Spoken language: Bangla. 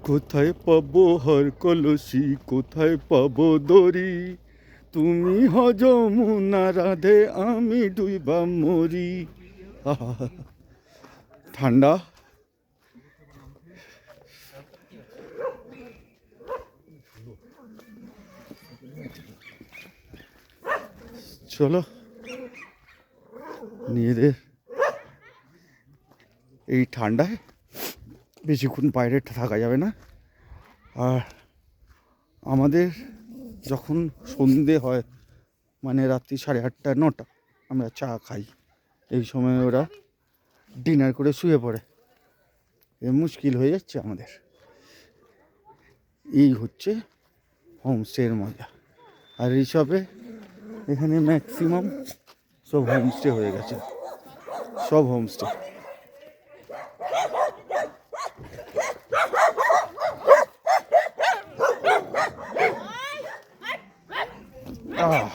কোথায় পাবো হার কলসি, কোথায় পাবো দড়ি, তুমি হ যমুনা রাধে আমি ডুইবা মরি। আহা, ঠান্ডা। চলো নিজেদের এই ঠান্ডায় বেশিক্ষণ বাইরে থাকা যাবে না। আর আমাদের যখন সন্ধে হয়, মানে রাত্রি 8:30 9টা, আমরা চা খাই। এই সময় ওরা ডিনার করে শুয়ে পড়ে। এ মুশকিল হয়ে যাচ্ছে আমাদের। এই হচ্ছে হোমস্টের মজা। আর এইসবে এখানে ম্যাক্সিমাম সব হোমস্টে হয়ে গেছে, সব হোমস্টে। আহ